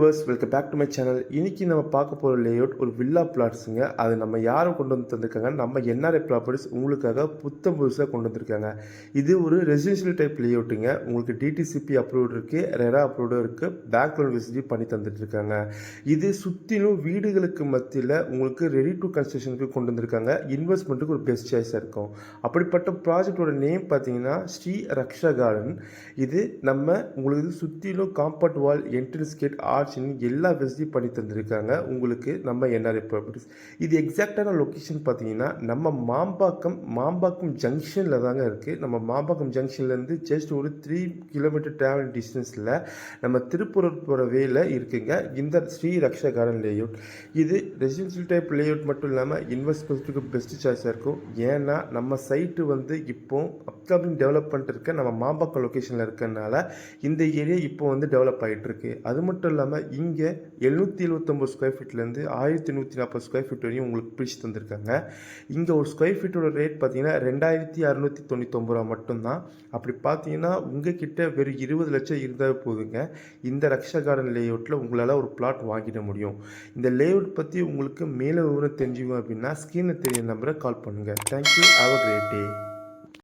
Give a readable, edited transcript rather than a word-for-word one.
Viewers, welcome back to my channel. இன்னைக்கு நம்ம பார்க்க போகிற லேஅவுட் ஒரு வில்லா பிளாட்ஸுங்க. அது நம்ம யாரும் கொண்டு வந்து தந்திருக்காங்க, நம்ம என்ஆர்ஐ ப்ராப்பர்ட்டிஸ் உங்களுக்காக புத்தம் புதுசாக கொண்டு வந்திருக்காங்க. இது ஒரு ரெசிடென்ஷியல் டைப் லேஅவுட்டுங்க. உங்களுக்கு டிடிசிபி அப்ரூவ்டு இருக்குது, ரெரா அப்ரூவ்டும் இருக்குது, பேங்க் லோன் விசிட்டி பண்ணி தந்துட்டுருக்காங்க. இது சுற்றிலும் வீடுகளுக்கு மத்தியில் உங்களுக்கு ரெடி டு கன்ஸ்ட்ரக்ஷனுக்கு கொண்டு வந்திருக்காங்க. இன்வெஸ்ட்மெண்ட்டுக்கு ஒரு பெஸ்ட் சாய்ஸாக இருக்கும். அப்படிப்பட்ட ப்ராஜெக்டோட நேம் பார்த்தீங்கன்னா ஸ்ரீ ரக்ஷா கார்டன். இது நம்ம உங்களுக்கு சுற்றிலும் காம்பவுண்ட் வால், என்ட்ரன்ஸ் கேட், ஆர்ச்சின்னு எல்லா ஃபெசிலிட்டி பண்ணி தந்திருக்காங்க உங்களுக்கு நம்ம என்ஆர்ஐ ப்ராப்பர்ட்டிஸ். இது எக்ஸாக்டான லொக்கேஷன் பார்த்தீங்கன்னா நம்ம மாம்பாக்கம் ஜங்ஷனில் தாங்க இருக்குது. நம்ம மாம்பாக்கம் ஜங்ஷன்லேருந்து ஜஸ்ட் ஒரு 3 கிலோமீட்டர் ட்ராவல் டிஸ்டன்ஸில் நம்ம திருப்பூர் போகிற வேல இருக்குங்க இந்த ஸ்ரீ ரக்ஷா கார்டன் லேஅவுட். இது ரெசிடென்ஷியல் டைப் லேஅவுட் மட்டும் இல்லாமல் இன்வெஸ்ட்மெண்ட்டுக்கு பெஸ்ட் சாய்ஸாக இருக்கும். ஏன்னா நம்ம சைட்டு வந்து இப்போ அப்கமிங் டெவலப்மெண்ட் இருக்க நம்ம மாம்பாக்கம் லொக்கேஷனில் இருக்கனால இந்த ஏரியா இப்போ வந்து டெவலப் ஆகிட்டு இருக்கு. அது மட்டும் இல்லாமல் இங்கே 779 ஸ்கொயர் ஃபீட்லேருந்து 1140 ஸ்கொயர் ஃபீட் வரையும் உங்களுக்கு பிரித்து தந்திருக்காங்க. இங்கே ஒரு ஸ்கொயர் ஃபீட்டோட ரேட் பார்த்தீங்கன்னா 2699 ரூபா மட்டும்தான். அப்படி பார்த்தீங்கன்னா உங்கள் கிட்ட வெறும் 20 லட்சம் இருந்தால் போதுங்க, இந்த ரக்ஷா கார்டன் லேஅவுட்டில் உங்களால் ஒரு பிளாட் வாங்கிட முடியும். இந்த லேஅவுட் பற்றி உங்களுக்கு மேலே விவரம் தெரிஞ்சுக்கணும் அப்படின்னா ஸ்க்ரீனில் தெரிய நம்பரை கால் பண்ணுங்கள். Thank you, have a great day.